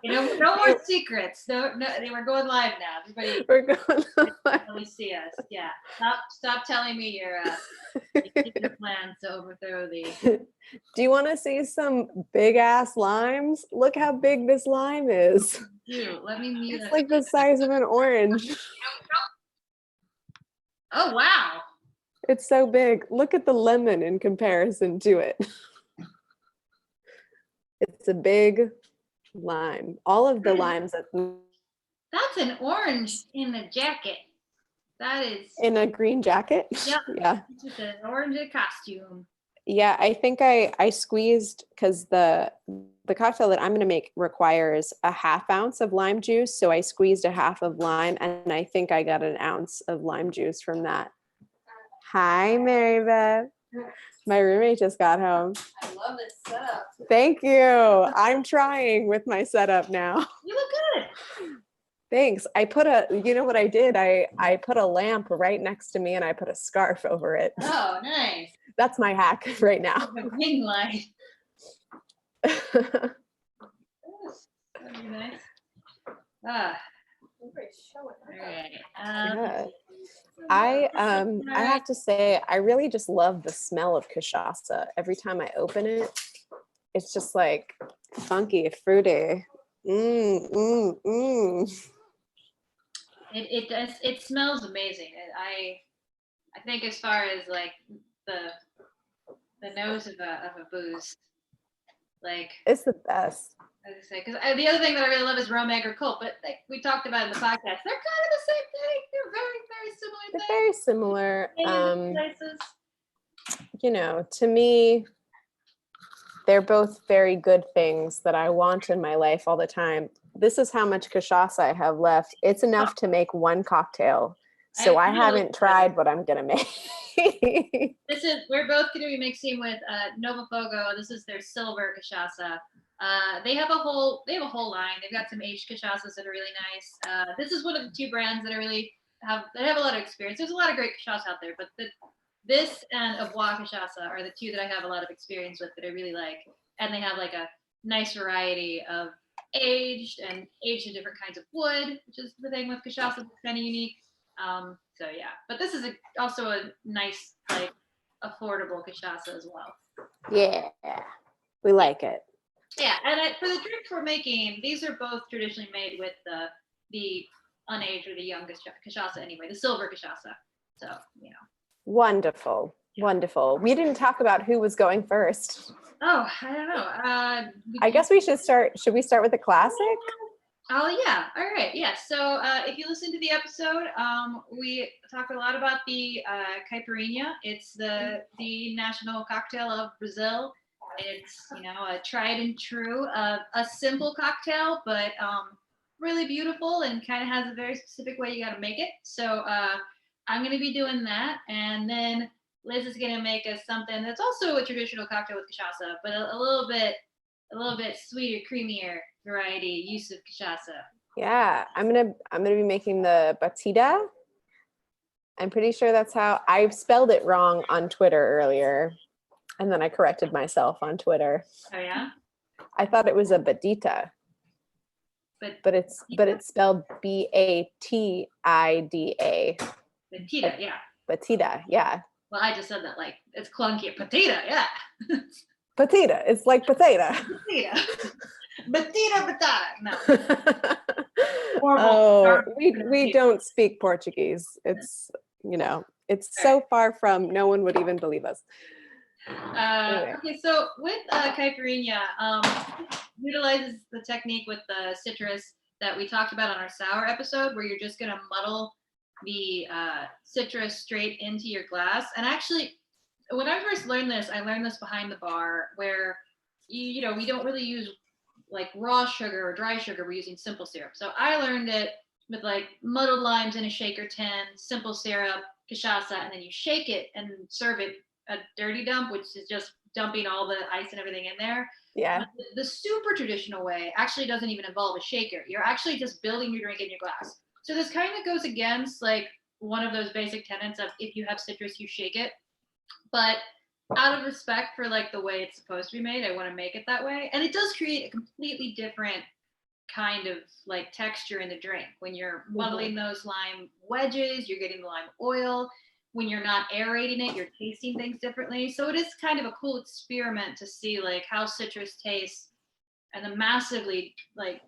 No more secrets. No, we're going live now. Everybody, We're going really see us. Yeah. Stop telling me your secret plans to overthrow the. Do you want to see some big ass limes? Look how big this lime is. Dude, let me mute It's it. like the size of an orange. Oh wow. It's so big. Look at the lemon in comparison to it. It's a big lime. All of the limes That's an orange in the jacket. That is in a green jacket. Yep. Yeah. It's an orange costume. Yeah, I think I squeezed because the cocktail that I'm going to make requires a half ounce of lime juice. So I squeezed a half of lime, and I think I got an ounce of lime juice from that. Hi, Mary Beth. My roommate just got home. I love this setup. Thank you. I'm trying with my setup now. You look good. Thanks. You know what I did? I put a lamp right next to me and I put a scarf over it. Oh, nice. That's my hack right now. The ring light. That'd be nice. All right. Yeah. I have to say, I really just love the smell of cachaça. Every time I open it, it's just like funky, fruity. It does. It smells amazing. I think as far as like the nose of a booze, like It's the best. as I say, because the other thing that I really love is rum, egg, or cult. But like we talked about in the podcast, they're kind of the same thing. They're very similar. They're very similar. You know, to me, they're both very good things that I want in my life all the time. This is how much cachaça I have left. It's enough to make one cocktail. So I haven't tried what I'm gonna make. We're both gonna be mixing with Nova Fogo. This is their silver cachaça. They have a whole line. They've got some aged cachaças that are really nice. This is one of the two brands that have a lot of experience. There's a lot of great cachaça out there, but this and Avois cachaça are the two that I have a lot of experience with that I really like. And they have like a nice variety of aged in different kinds of wood, which is the thing with cachaça that's kind of unique. So yeah, but this is also a nice, like, affordable cachaça as well. Yeah, we like it. Yeah, and for the drinks we're making, these are both traditionally made with the unaged or the young cachaça anyway, the silver cachaça. So, you know. Wonderful. Wonderful. We didn't talk about who was going first. Oh, I don't know. I guess we should start. Should we start with the classic? Oh, yeah. All right. Yeah. So if you listen to the episode, we talk a lot about the caipirinha. It's the national cocktail of Brazil. It's, you know, a tried and true, a simple cocktail, but really beautiful and kind of has a very specific way you got to make it. So I'm going to be doing that. And then Liz is going to make us something that's also a traditional cocktail with cachaça, but a little bit sweeter, creamier variety use of cachaça. Yeah, I'm gonna be making the batida. I'm pretty sure that's how I spelled it wrong on Twitter earlier, and then I corrected myself on Twitter. Oh yeah. I thought it was a batita, but it's spelled Batida. Batida, yeah. Batida, yeah. Well, I just said that like it's clunky. Potato, yeah. Potato. It's like potato. Batida, batata. No. Oh, we don't speak Portuguese. It's, you know, it's so far from no one would even believe us. Anyway. Okay, so with caipirinha, utilizes the technique with the citrus that we talked about on our sour episode, where you're just gonna muddle the citrus straight into your glass. And actually, when I first learned this, I learned this behind the bar, where you know we don't really use like raw sugar or dry sugar. We're using simple syrup. So I learned it with like muddled limes in a shaker tin, simple syrup, cachaça, and then you shake it and serve it a dirty dump, which is just dumping all the ice and everything in there. Yeah. The super traditional way actually doesn't even involve a shaker. You're actually just building your drink in your glass. So this kind of goes against like one of those basic tenets of if you have citrus, you shake it. But out of respect for like the way it's supposed to be made, I want to make it that way. And it does create a completely different kind of like texture in the drink. When you're muddling those lime wedges, you're getting the lime oil. When you're not aerating it, you're tasting things differently. So it is kind of a cool experiment to see like how citrus tastes and the massively like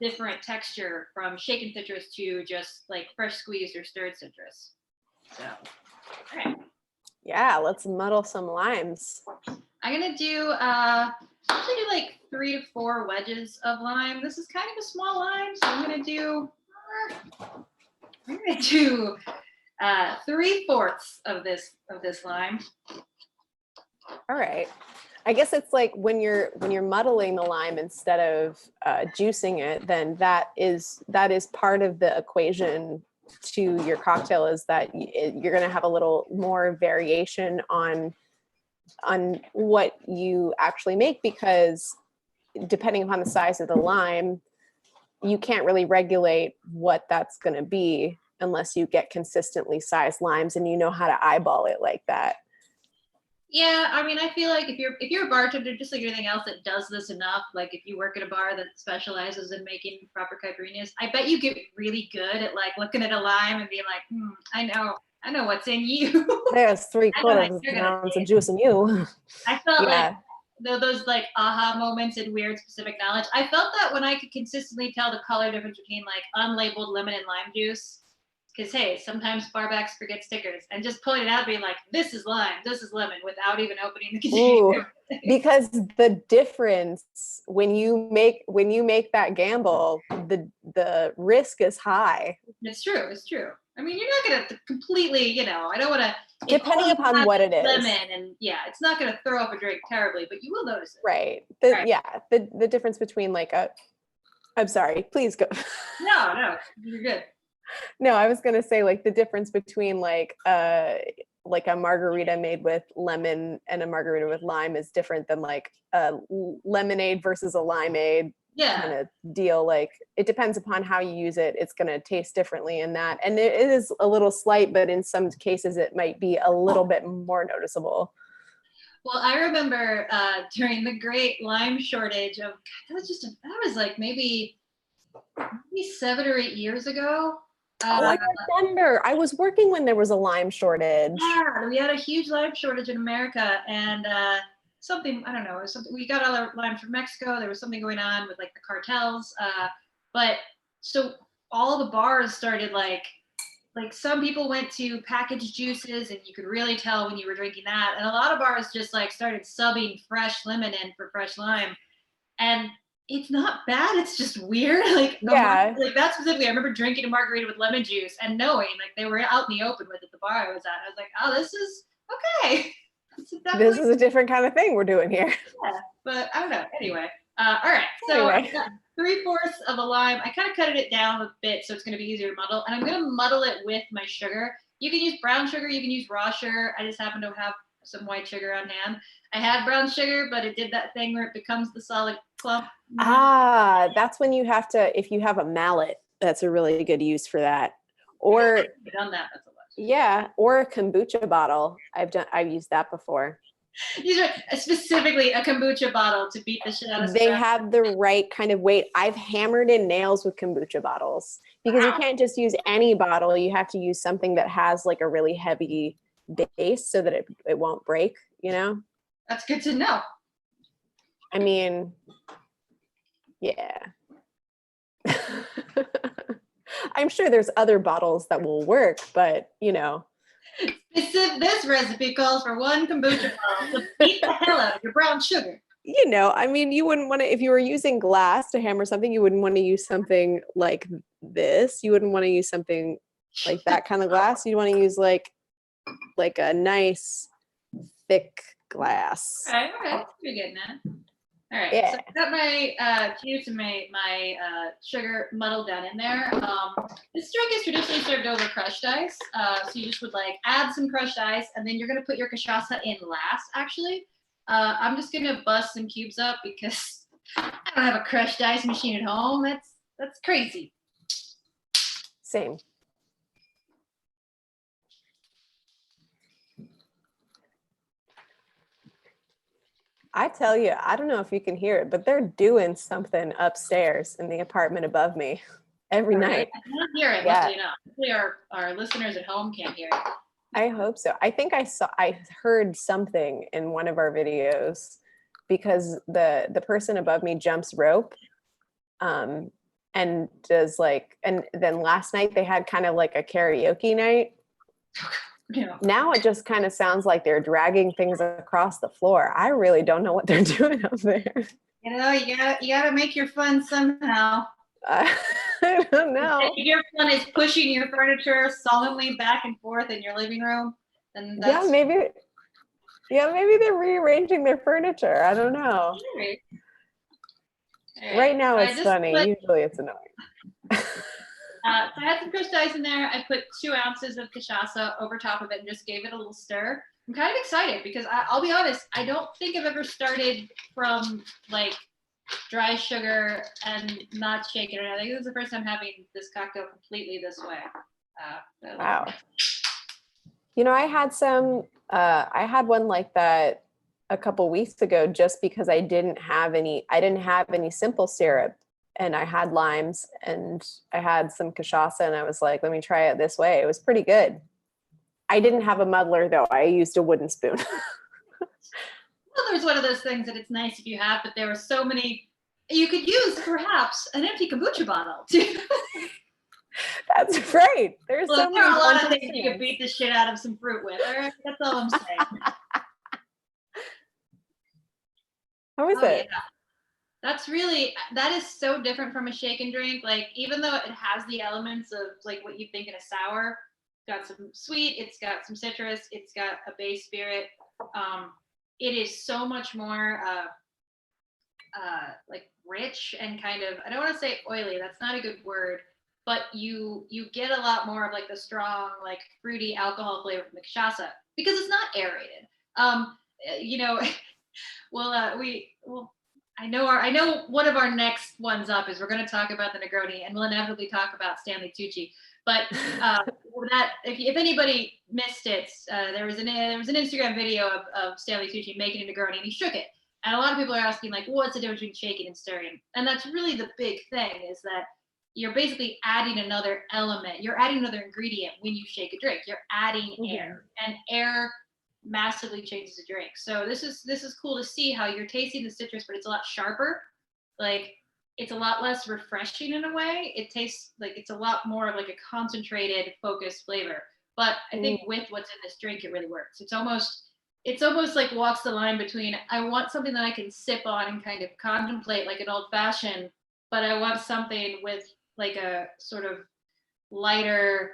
different texture from shaken citrus to just like fresh squeezed or stirred citrus. So, all right. Yeah, let's muddle some limes. I'm gonna do usually do like 3 to 4 wedges of lime. This is kind of a small lime, so I'm gonna do 3/4 of this lime. All right. I guess it's like when you're muddling the lime instead of juicing it, then that is part of the equation to your cocktail, is that you're going to have a little more variation on what you actually make, because depending upon the size of the lime, you can't really regulate what that's going to be unless you get consistently sized limes and you know how to eyeball it like that. Yeah, I mean, I feel like if you're a bartender, just like anything else that does this enough, like if you work at a bar that specializes in making proper caipirinhas, I bet you get really good at like looking at a lime and being like, I know what's in you. There's I know how 3/4 you're gonna ounce of taste. juice in you. I felt Yeah. like those like aha moments and weird specific knowledge. I felt that when I could consistently tell the color difference between like unlabeled lemon and lime juice. Because hey, sometimes barbacks forget stickers, and just pulling it out, being like, "This is lime, this is lemon," without even opening the container. Ooh, because the difference when you make that gamble, the risk is high. It's true. It's true. I mean, you're not gonna completely, I don't want to. Depending upon what it is. Lemon, and yeah, it's not gonna throw up a drink terribly, but you will notice it. Right. Right. Yeah. The difference between like I'm sorry, please go. No, you're good. No, I was gonna say like the difference between like a margarita made with lemon and a margarita with lime is different than like a lemonade versus a limeade kind of deal. Like it depends upon how you use it. It's gonna taste differently in that. And it is a little slight, but in some cases it might be a little bit more noticeable. Well, I remember during the great lime shortage of that was like maybe 7 or 8 years ago. I remember. I was working when there was a lime shortage. Yeah, we had a huge lime shortage in America, and something, I don't know, we got all our lime from Mexico. There was something going on with like the cartels, but so all the bars started like some people went to packaged juices, and you could really tell when you were drinking that, and a lot of bars just like started subbing fresh lemon in for fresh lime, and it's not bad. It's just weird. Like, like that specifically, I remember drinking a margarita with lemon juice and knowing like they were out in the open with it, the bar I was at. I was like, oh, this is okay. This is a different kind of thing we're doing here. Yeah, but I don't know. Anyway, all right. So I've got 3/4 of a lime. I kind of cut it down a bit so it's going to be easier to muddle, and I'm going to muddle it with my sugar. You can use brown sugar. You can use raw sugar. I just happen to have some white sugar on hand. I had brown sugar, but it did that thing where it becomes the solid clump. Ah, that's when you have to, if you have a mallet, that's a really good use for that. Or I've done that. That's a lot. Yeah, or a kombucha bottle. I've used that before. These are specifically a kombucha bottle to beat the shit out of. They have the right kind of weight. I've hammered in nails with kombucha bottles because you can't just use any bottle. You have to use something that has like a really heavy base so that it won't break, you know? That's good to know. I mean, yeah. I'm sure there's other bottles that will work, but you know. This recipe calls for one kombucha bottle to beat the hell out of your brown sugar. You know, I mean, you wouldn't want to, if you were using glass to hammer something, you wouldn't want to use something like this. You wouldn't want to use something like that kind of glass. You'd want to use like a nice thick glass. Okay, you're getting that. All right, Yeah. so I've got my juice and my sugar muddled down in there. This drink is traditionally served over crushed ice. So you just would like add some crushed ice, and then you're gonna put your cachaça in last, actually. I'm just gonna bust some cubes up because I don't have a crushed ice machine at home. That's crazy. Same. I tell you, I don't know if you can hear it, but they're doing something upstairs in the apartment above me every Really? night. I cannot hear it, Yeah. luckily enough. Hopefully our listeners at home can't hear it. I hope so. I think I heard something in one of our videos because the person above me jumps rope, and does like, and then last night they had kind of like a karaoke night. Yeah. Now it just kind of sounds like they're dragging things across the floor. I really don't know what they're doing up there. You know, you gotta make your fun somehow. I don't know. If your fun is pushing your furniture solemnly back and forth in your living room, then that's maybe they're rearranging their furniture. I don't know. right. Right now So it's funny. Usually it's annoying. So I had some crushed ice in there. I put 2 ounces of cachaça over top of it and just gave it a little stir. I'm kind of excited because I'll be honest, I don't think I've ever started from like dry sugar and not shaken it. I think this is the first time having this cocktail completely this way. Wow. You know, I had one like that a couple weeks ago just because I didn't have any simple syrup, and I had limes and I had some cachaça, and I was like, let me try it this way. It was pretty good. I didn't have a muddler though. I used a wooden spoon. Well, there's one of those things that it's nice if you have, but there were so many. You could use perhaps an empty kombucha bottle too. That's right. There's Well, so there are many a lot of things you could beat the shit out of some fruit with. All right, that's all I'm saying. How is it? Yeah. That is so different from a shake and drink. Like, even though it has the elements of like what you think in a sour, it's got some sweet, it's got some citrus, it's got a base spirit. It is so much more like rich and kind of, I don't want to say oily, that's not a good word, but you get a lot more of like the strong, like fruity alcohol flavor from the cachaça because it's not aerated. You know, I know one of our next ones up is we're going to talk about the Negroni, and we'll inevitably talk about Stanley Tucci. But that if anybody missed it, there was an Instagram video of Stanley Tucci making a Negroni, and he shook it. And a lot of people are asking like, what's the difference between shaking and stirring? And that's really the big thing, is that you're basically adding another element. You're adding another ingredient when you shake a drink. You're adding air, and air massively changes a drink. So this is cool to see how you're tasting the citrus, but it's a lot sharper. Like, it's a lot less refreshing in a way. It tastes like it's a lot more of like a concentrated, focused flavor. But I think with what's in this drink, it really works. It's almost like walks the line between, I want something that I can sip on and kind of contemplate like an old fashioned, but I want something with like a sort of lighter,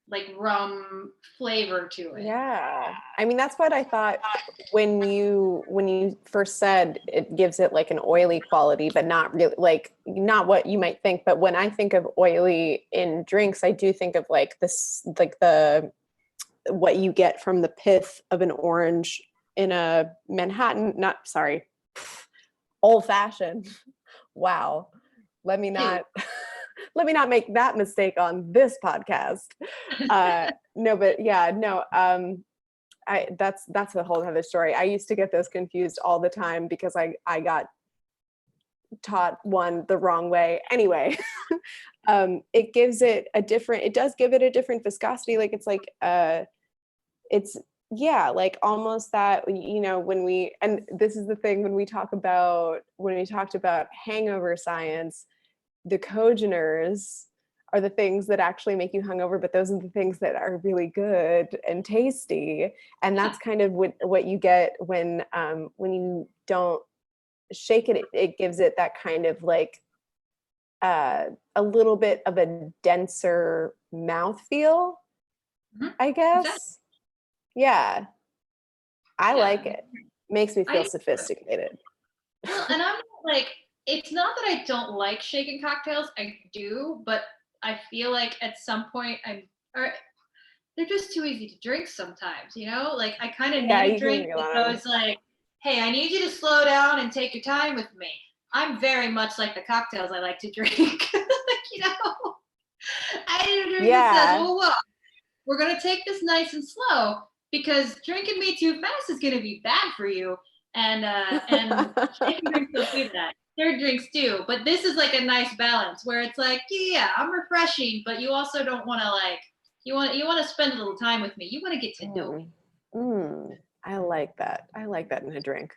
like rum flavor to it. Yeah. I mean, that's what I thought when you first said it gives it like an oily quality, but not really, like, not what you might think. But when I think of oily in drinks, I do think of like this, like what you get from the pith of an orange in a old fashioned. Wow. Let me not make that mistake on this podcast. No, but yeah, no. That's a whole other story. I used to get those confused all the time because I got taught one the wrong way. Anyway, it does give it a different viscosity. Like it's like it's like almost that, you know, and this is the thing when we talked about hangover science, the cogeners are the things that actually make you hungover, but those are the things that are really good and tasty. And that's kind of what you get when you don't shake it. It gives it that kind of like a little bit of a denser mouthfeel, I guess. Exactly. Yeah. I like it. Makes me feel sophisticated. Well, and I'm like, it's not that I don't like shaken cocktails. I do, but I feel like at some point they're just too easy to drink sometimes, you know? Like, I kind of need a drink that goes like, hey, I need you to slow down and take your time with me. I'm very much like the cocktails I like to drink. Like, you know, I need a drink that says, whoa, we're going to take this nice and slow, because drinking me too fast is going to be bad for you. and shaken drinks don't do that. Stirred drinks do, but this is like a nice balance where it's like, yeah, I'm refreshing, but you also don't want to like you want to spend a little time with me. You want to get to know me. I like that. I like that in a drink.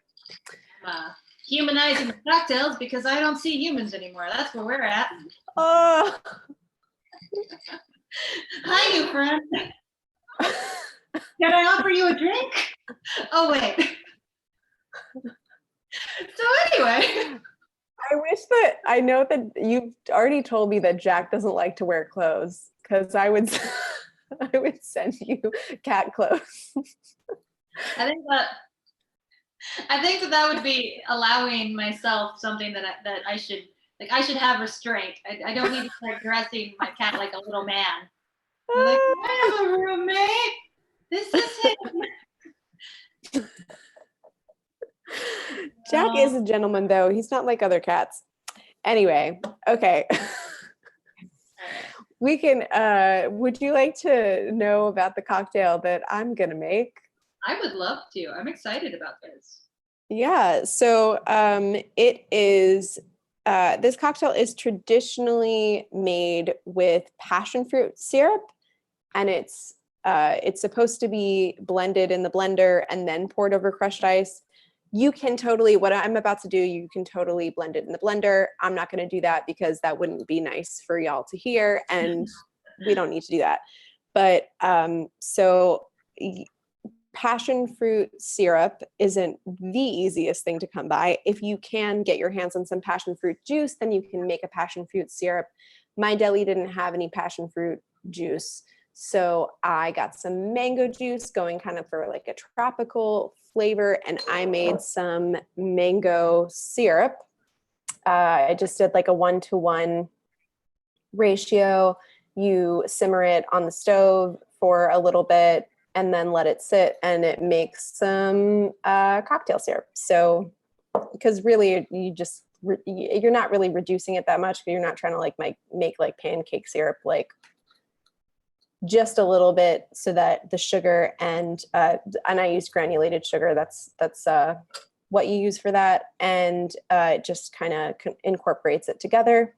Humanizing the cocktails because I don't see humans anymore. That's where we're at. Oh. Hi, new friend. Can I offer you a drink? Oh, wait. So anyway. I wish that I know that you've already told me that Jack doesn't like to wear clothes because I would I would send you cat clothes. I think that would be allowing myself something that I should like. I should have restraint. I don't need to start dressing my cat like a little man. I'm like, I have a roommate. This is him. Jack is a gentleman, though. He's not like other cats. Anyway, okay. We can, would you like to know about the cocktail that I'm going to make? I would love to. I'm excited about this. Yeah, so it is, this cocktail is traditionally made with passion fruit syrup, and it's supposed to be blended in the blender and then poured over crushed ice. You can totally, what I'm about to do, you can totally blend it in the blender. I'm not going to do that because that wouldn't be nice for y'all to hear, and we don't need to do that. But passion fruit syrup isn't the easiest thing to come by. If you can get your hands on some passion fruit juice, then you can make a passion fruit syrup. My deli didn't have any passion fruit juice, so I got some mango juice going kind of for like a tropical flavor, and I made some mango syrup. I just did like a 1-to-1 ratio. You simmer it on the stove for a little bit and then let it sit, and it makes some cocktail syrup. So, because really you're not really reducing it that much, but you're not trying to like make like pancake syrup, like just a little bit so that the sugar and I use granulated sugar. That's what you use for that. And it just kind of incorporates it together.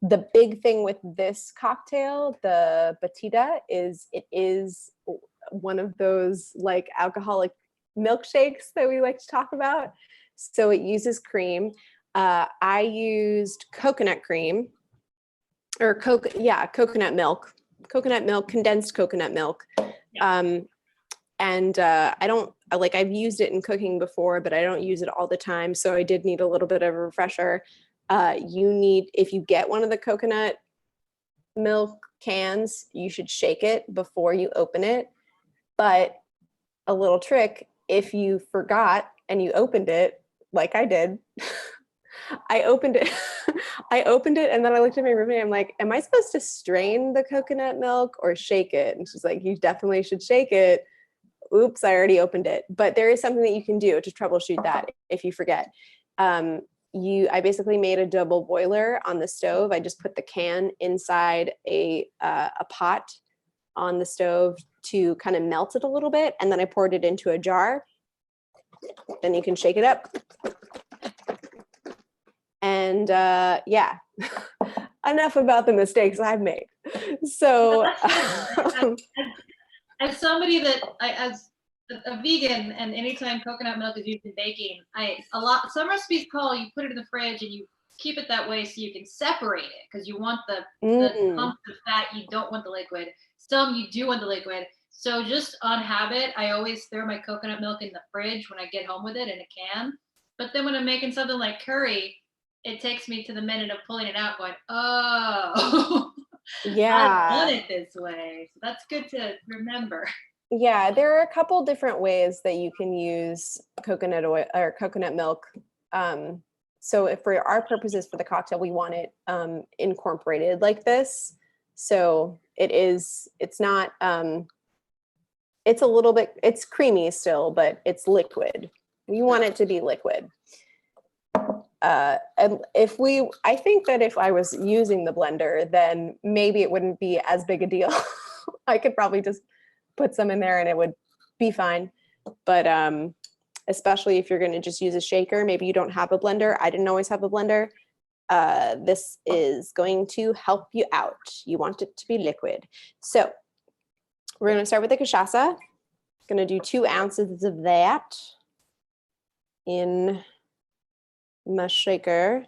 The big thing with this cocktail, the batida, is it is one of those like alcoholic milkshakes that we like to talk about. So it uses cream. I used coconut cream or coconut milk, condensed coconut milk. Yeah. And I've used it in cooking before, but I don't use it all the time. So I did need a little bit of a refresher. If you get one of the coconut milk cans, you should shake it before you open it. But a little trick, if you forgot and you opened it, like I did, I opened it and then I looked at my roommate. I'm like, am I supposed to strain the coconut milk or shake it? And she's like, you definitely should shake it. Oops, I already opened it. But there is something that you can do to troubleshoot that if you forget. I basically made a double boiler on the stove. I just put the can inside a pot on the stove to kind of melt it a little bit. And then I poured it into a jar. Then you can shake it up. And enough about the mistakes I've made. So as somebody as a vegan, and anytime coconut milk is used in baking, some recipes call you put it in the fridge and you keep it that way so you can separate it because you want the lumps of fat, you don't want the liquid. Some you do want the liquid. So just on habit, I always throw my coconut milk in the fridge when I get home with it in a can. But then when I'm making something like curry, it takes me to the minute of pulling it out going, oh, yeah, I've done it this way. So that's good to remember. Yeah, there are a couple different ways that you can use coconut oil or coconut milk. So if for our purposes for the cocktail, we want it incorporated like this. So it's not, it's creamy still, but it's liquid. You want it to be liquid. And I think that if I was using the blender, then maybe it wouldn't be as big a deal. I could probably just put some in there and it would be fine. But especially if you're going to just use a shaker. Maybe you don't have a blender. I didn't always have a blender. This is going to help you out. You want it to be liquid. So we're going to start with the cachaça. Going to do 2 ounces of that in my shaker.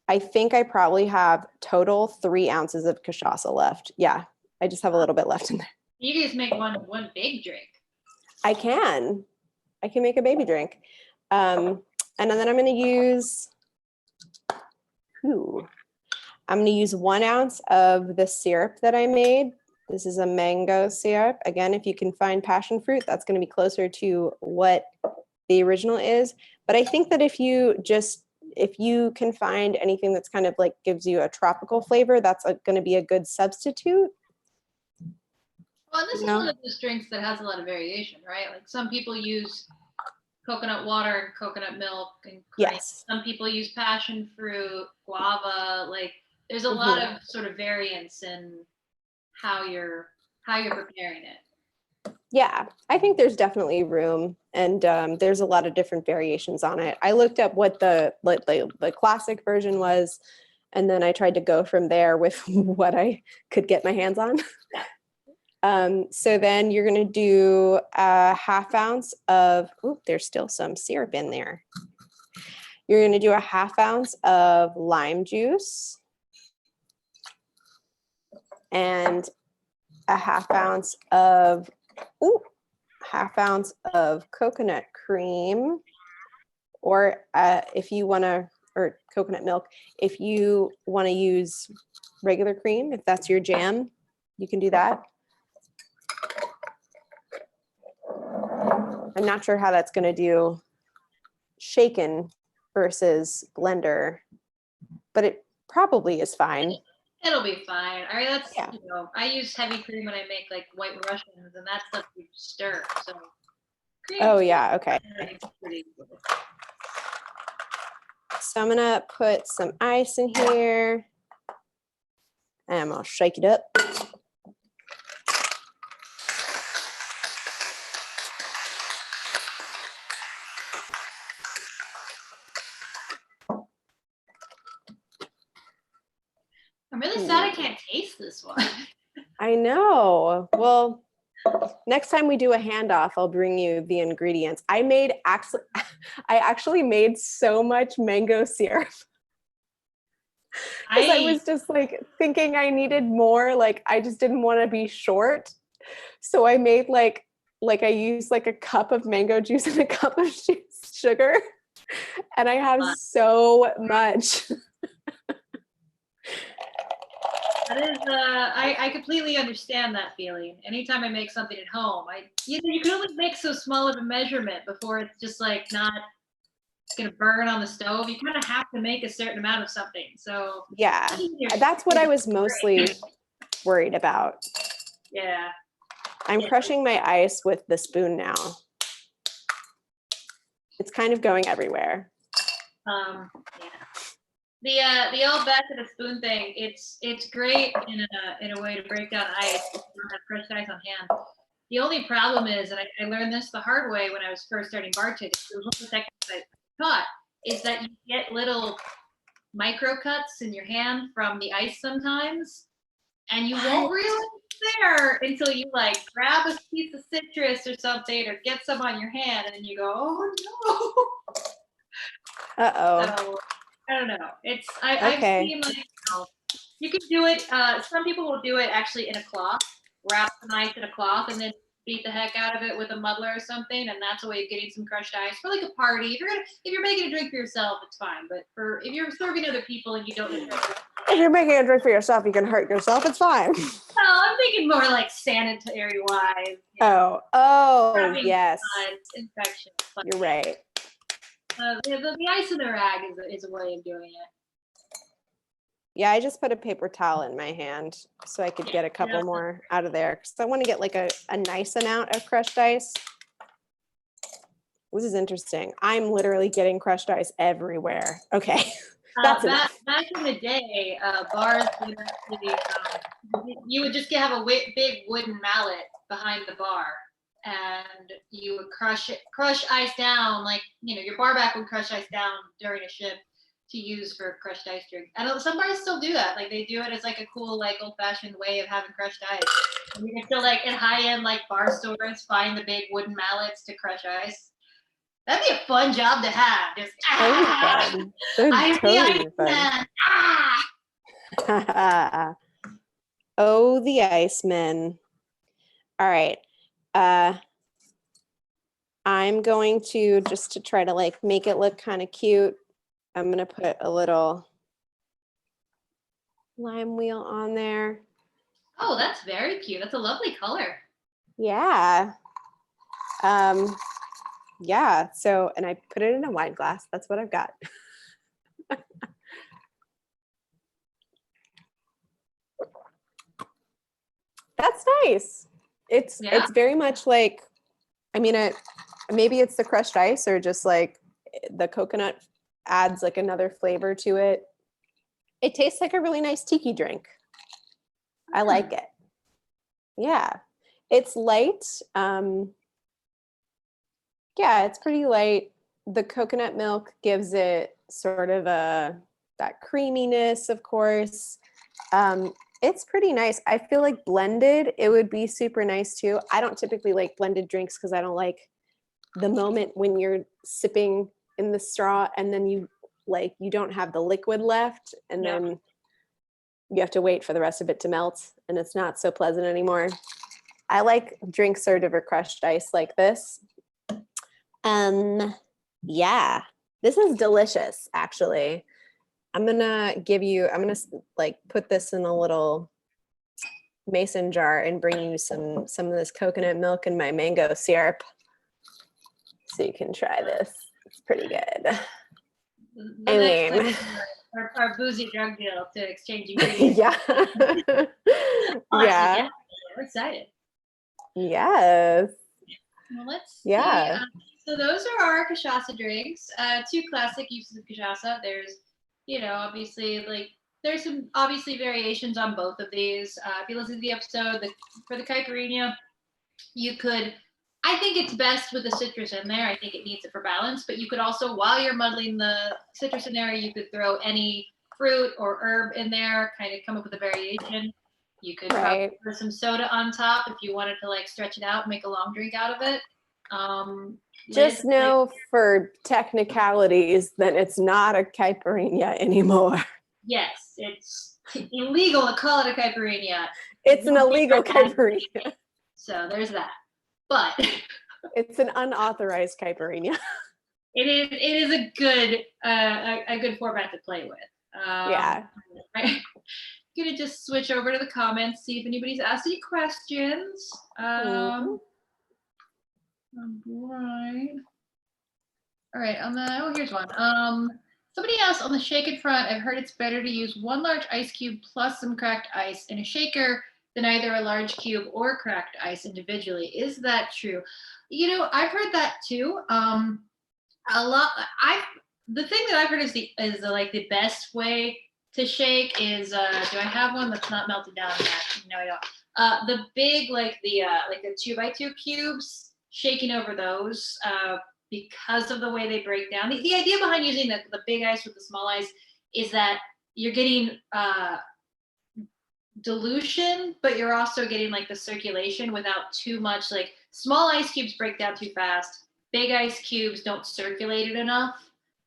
I think I probably have total 3 ounces of cachaça left. Yeah, I just have a little bit left in there. You can just make one big drink. I can make a baby drink. And then I'm going to use, I'm going to use 1 ounce of the syrup that I made. This is a mango syrup. Again, if you can find passion fruit, that's going to be closer to what the original is. But I think that if you can find anything that's kind of like gives you a tropical flavor, that's going to be a good substitute. Well, this is one of those drinks that has a lot of variation, right? Like some people use coconut water and coconut milk and cream. Yes. Some people use passion fruit, guava. Like there's a lot of sort of variance in how you're preparing it. Yeah, I think there's definitely room, and there's a lot of different variations on it. I looked up what the classic version was, and then I tried to go from there with what I could get my hands on. So then you're going to do a 1/2 ounce of, there's still some syrup in there. You're going to do a 1/2 ounce of lime juice and a 1/2 ounce of, 1/2 ounce of coconut cream, or if you want to, or coconut milk, if you want to use regular cream, if that's your jam, you can do that. I'm not sure how that's going to do shaken versus blender, but it probably is fine. It'll be fine. I mean, that's, I use heavy cream when I make like white Russians, and that stuff you stir. So cream. Oh yeah, okay. So I'm gonna put some ice in here, and I'm gonna shake it up. I'm really sad I can't taste this one. I know. Well, next time we do a handoff, I'll bring you the ingredients. I actually made so much mango syrup. I was just like thinking I needed more. Like I just didn't want to be short. So I made like I used like a cup of mango juice and a cup of sugar. And I have so much. That is, I completely understand that feeling. Anytime I make something at home, you can only make so small of a measurement before it's just like not gonna burn on the stove. You kind of have to make a certain amount of something. So yeah, that's what I was mostly worried about. Yeah. I'm crushing my ice with the spoon now. It's kind of going everywhere. Yeah. The old back to the spoon thing, it's great in a way to break down ice if you don't have crushed ice on hand. The only problem is, and I learned this the hard way when I was first starting bartending, it was one of the techniques I taught, is that you get little micro cuts in your hand from the ice sometimes, and you won't realize it's there until you like grab a piece of citrus or something or get some on your hand, and then you go, oh no. Uh-oh. So, I don't know. I've seen like, you can do it. Some people will do it actually in a cloth, wrap the ice in a cloth, and then beat the heck out of it with a muddler or something, and that's a way of getting some crushed ice for like a party. If you're making a drink for yourself, it's fine. But if you're serving other people and you don't, if you're making a drink for yourself, you can hurt yourself. It's fine. No, I'm thinking more like sanitary wise. Oh, yes. Infection. You're right. The ice in the rag is a way of doing it. Yeah, I just put a paper towel in my hand so I could get a couple more out of there. Because I want to get like a nice amount of crushed ice. This is interesting. I'm literally getting crushed ice everywhere. Okay, that's enough. Back in the day, bars would actually, you would just have a big wooden mallet behind the bar. and you would crush ice down, like, your bar back would crush ice down during a shift to use for crushed ice drink. And some bars still do that. Like, they do it as like a cool, like, old fashioned way of having crushed ice. And you can still, like, in high end, like, bar stores, find the big wooden mallets to crush ice. That'd be a fun job to have. Just, That'd be totally fun. Oh, the Iceman. All right. I'm going to, just to try to like make it look kind of cute, I'm going to put a little lime wheel on there. Oh, that's very cute. That's a lovely color. Yeah. Yeah. So, and I put it in a wine glass. That's what I've got. That's nice. It's very much like, I mean, maybe it's the crushed ice or just like the coconut adds like another flavor to it. It tastes like a really nice tiki drink. I like it. Yeah. It's light. Yeah, it's pretty light. The coconut milk gives it sort of that creaminess, of course. It's pretty nice. I feel like blended, it would be super nice too. I don't typically like blended drinks because I don't like the moment when you're sipping in the straw and then you don't have the liquid left and then you have to wait for the rest of it to melt and it's not so pleasant anymore. I like drinks served over crushed ice like this. Yeah, this is delicious, actually. I'm gonna like put this in a little mason jar and bring you some of this coconut milk and my mango syrup so you can try this. It's pretty good. Our boozy drug deal to exchange ingredients. Yeah. Yeah. We're excited. Yes. Well, let's see. So those are our cachaça drinks. Two classic uses of cachaça. There's, obviously, like, there's some obviously variations on both of these. If you listen to the episode, for the caipirinha, you could, I think it's best with the citrus in there. I think it needs it for balance, but you could also, while you're muddling the citrus in there, you could throw any fruit or herb in there, kind of come up with a variation. You could probably put some soda on top if you wanted to like stretch it out and make a long drink out of it. Just know for technicalities that it's not a caipirinha anymore. Yes, it's illegal to call it a caipirinha. It's an illegal caipirinha. So there's that. But it's an unauthorized caipirinha. It is a good format to play with. Yeah. I'm gonna just switch over to the comments, see if anybody's asked any questions. All right. Here's one. Somebody asked on the shaken front, I've heard it's better to use one large ice cube plus some cracked ice in a shaker than either a large cube or cracked ice individually. Is that true? I've heard that too. The thing that I've heard is the best way to shake is, do I have one that's not melted down yet? No, I don't. The big, the 2x2 cubes, shaking over those, because of the way they break down. The idea behind using the big ice with the small ice is that you're getting dilution, but you're also getting like the circulation without too much. Like, small ice cubes break down too fast. Big ice cubes don't circulate it enough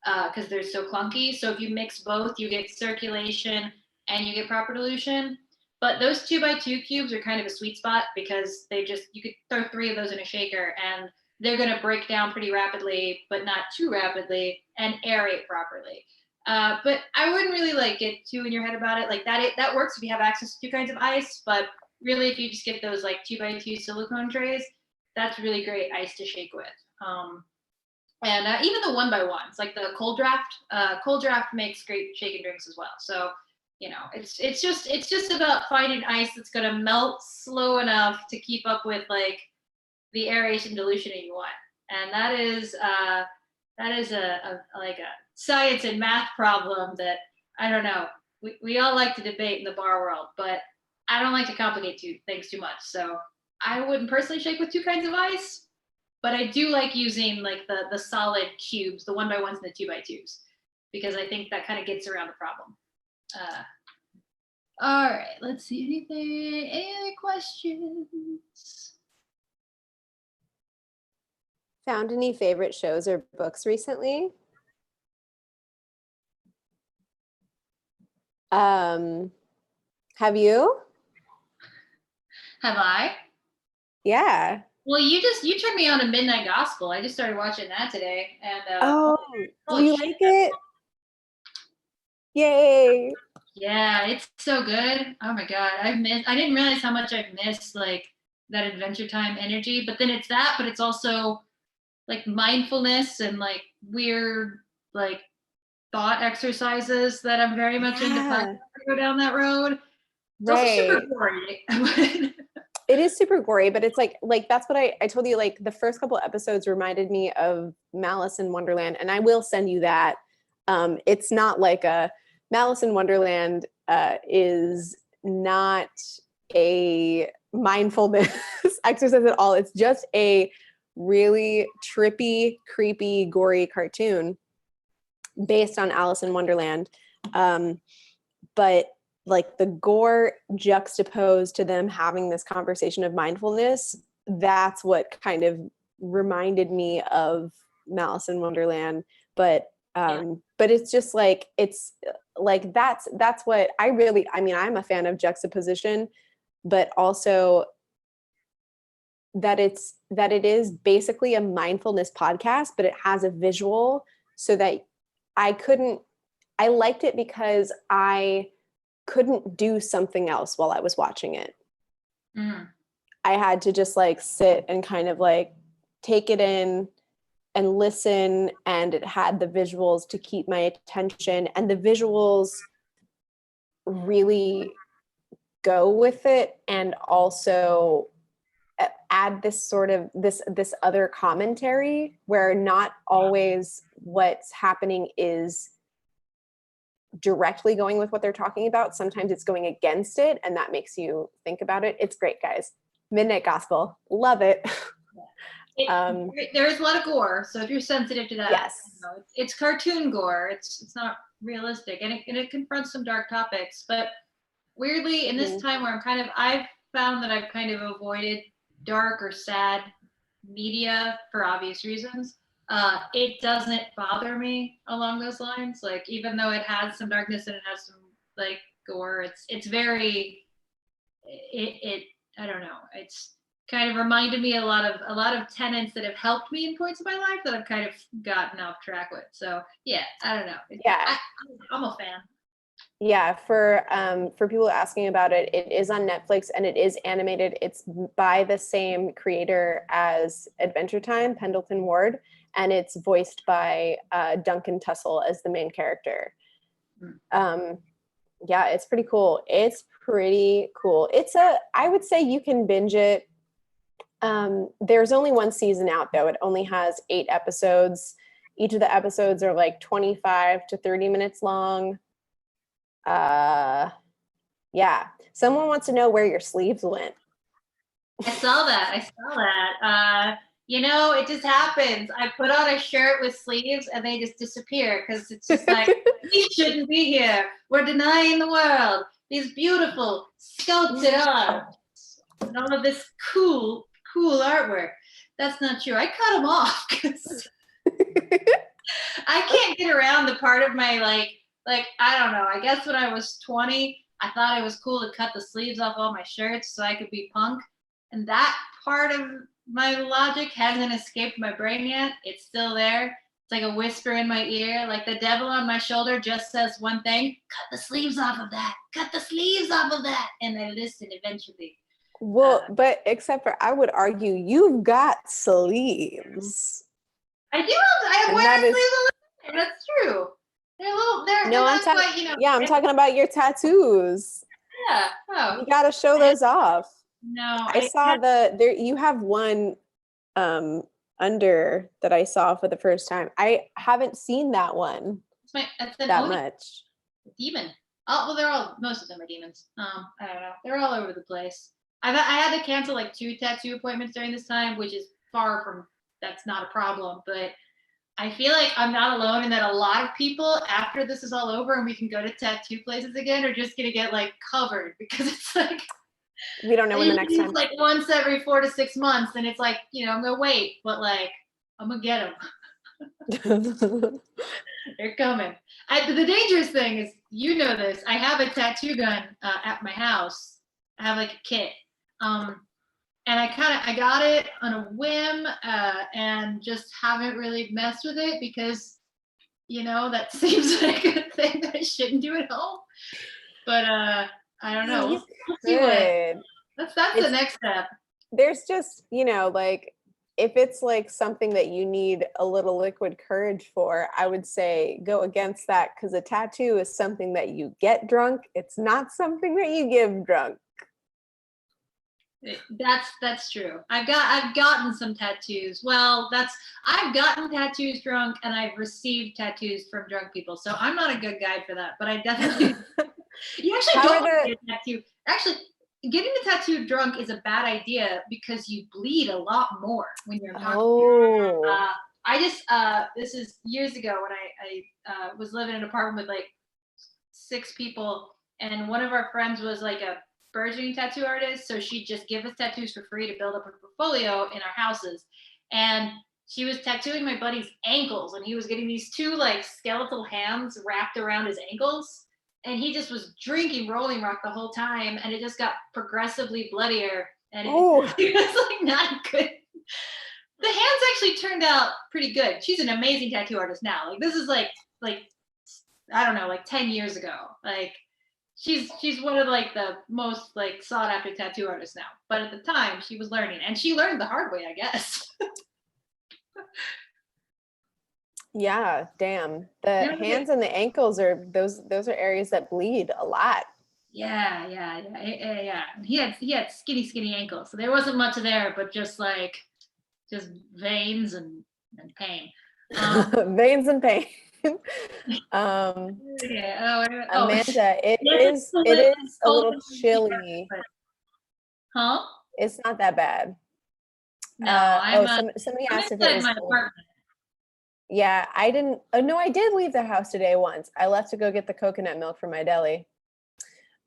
because they're so clunky. So if you mix both, you get circulation and you get proper dilution. But those 2x2 cubes are kind of a sweet spot because you could throw 3 of those in a shaker and they're going to break down pretty rapidly, but not too rapidly, and aerate properly. But I wouldn't really get too in your head about it. Like that works if you have access to 2 kinds of ice, but really if you just get those 2x2 silicone trays, that's really great ice to shake with. And even the 1x1s, like the cold draft makes great shaken drinks as well. So, it's just about finding ice that's going to melt slow enough to keep up with the aeration dilution that you want. And that is a science and math problem that, I don't know, we all like to debate in the bar world, but I don't like to complicate things too much. So I wouldn't personally shake with 2 kinds of ice, but I do like using like the solid cubes, the 1x1s and the 2x2s, because I think that kind of gets around the problem. All right, let's see any other questions? Found any favorite shows or books recently? Have you? Have I? Yeah. Well, you turned me on to Midnight Gospel. I just started watching that today, and Oh, do holy you shit. like it? Yay. Yeah, it's so good. Oh my god, I didn't realize how much I've missed like that Adventure Time energy. But then it's that, but it's also like mindfulness and like weird like thought exercises that I'm very much into. Yeah. Go down that road. It's also super Right. gory. It is super gory, but it's like that's what I told you, like the first couple episodes reminded me of Malice in Wonderland, and I will send you that. It's not like a Malice in Wonderland is not a mindfulness exercise at all. It's just a really trippy, creepy, gory cartoon based on Alice in Wonderland. But like the gore juxtaposed to them having this conversation of mindfulness, that's what kind of reminded me of Malice in Wonderland. But but it's just like that's what I mean, I'm a fan of juxtaposition, but also that it is basically a mindfulness podcast, but it has a visual, so that I liked it because I couldn't do something else while I was watching it. Mm. I had to just like sit and kind of like take it in and listen, and it had the visuals to keep my attention, and the visuals really go with it and also add this sort of this other commentary where not always what's happening is directly going with what they're talking about. Sometimes it's going against it, and that makes you think about it. It's great, guys. Midnight Gospel, love it. There is a lot of gore, so if you're sensitive to that, yes, it's cartoon gore. It's not realistic, and it confronts some dark topics. But weirdly, in this time where I've found that I've kind of avoided dark or sad media for obvious reasons. It doesn't bother me along those lines. Like even though it has some darkness and it has some like gore, it's very I don't know. It's kind of reminded me a lot of tenets that have helped me in points of my life that I've kind of gotten off track with. So yeah, I don't know. Yeah, I'm a fan. Yeah, for people asking about it, it is on Netflix and it is animated. It's by the same creator as Adventure Time, Pendleton Ward, and it's voiced by Duncan Tussle as the main character. Yeah, it's pretty cool. It's pretty cool. I would say you can binge it. There's only one season out though. It only has 8 episodes. Each of the episodes are like 25 to 30 minutes long. Yeah. Someone wants to know where your sleeves went. I saw that. It just happens. I put on a shirt with sleeves and they just disappear because it's just like, we shouldn't be here. We're denying the world these beautiful sculpted arms and all of this cool artwork. That's not true. I cut them off because I can't get around the part of my like, I don't know. I guess when I was 20, I thought it was cool to cut the sleeves off all my shirts so I could be punk. And that part of my logic hasn't escaped my brain yet. It's still there. It's like a whisper in my ear, like the devil on my shoulder just says one thing, cut the sleeves off of that, cut the sleeves off of that. And I listen eventually. Well, but except for, I would argue you've got sleeves. I do. I wear sleeves a little. That's true. They're not quite, I'm talking about your tattoos. Yeah. Oh. You got to show those off. No, I saw you have one under that I saw for the first time. I haven't seen that one that much. Demon. Most of them are demons. I don't know. They're all over the place. I had to cancel like 2 tattoo appointments during this time, which is far from, that's not a problem. But I feel like I'm not alone in that a lot of people, after this is all over and we can go to tattoo places again, are just gonna get like covered because it's like, We don't know when the next time. it's like once every 4 to 6 months, and it's like, I'm gonna wait, but like I'm gonna get them. They're coming. The dangerous thing is, this. I have a tattoo gun at my house. I have like a kit, and I got it on a whim, and just haven't really messed with it because, that seems like a thing that I shouldn't do at home. But I don't know. We'll see that's the next step. There's just, like, if it's like something that you need a little liquid courage for, I would say go against that, because a tattoo is something that you get drunk. It's not something that you give drunk. That's true. I've gotten some tattoos. Well, I've gotten tattoos drunk, and I've received tattoos from drunk people. So I'm not a good guide for that. But I definitely. You actually don't want to get a tattoo. Actually, getting a tattoo drunk is a bad idea because you bleed a lot more when you're drunk. Oh. This is years ago when I was living in an apartment with like 6 people, and one of our friends was like a burgeoning tattoo artist, so she'd just give us tattoos for free to build up a portfolio in our houses. And she was tattooing my buddy's ankles, and he was getting these 2 like skeletal hands wrapped around his ankles, and he just was drinking Rolling Rock the whole time, and it just got progressively bloodier, and it was like not good. The hands actually turned out pretty good. She's an amazing tattoo artist now. Like, this is like I don't know, like 10 years ago. Like, she's one of like the most like sought after tattoo artists now. But at the time, she was learning, and she learned the hard way, I guess. Yeah, damn. The hands and the ankles are those are areas that bleed a lot. Yeah. He had skinny ankles, so there wasn't much there, but just veins and pain. Veins and pain. Yeah. Amanda, it is a little chilly. Huh? It's not that bad. No, somebody asked if it it was my cold. apartment. Yeah, I didn't. Oh, no, I did leave the house today once. I left to go get the coconut milk for my deli.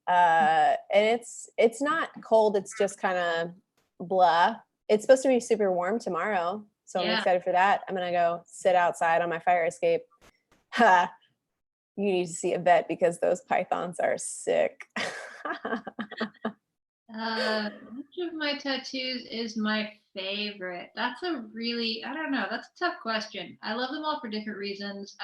And it's not cold. It's just kind of blah. It's supposed to be super warm tomorrow, so I'm excited for that. I'm gonna go sit outside on my fire escape. Ha! You need to see a vet because those pythons are sick. Which of my tattoos is my favorite? That's I don't know. That's a tough question. I love them all for different reasons.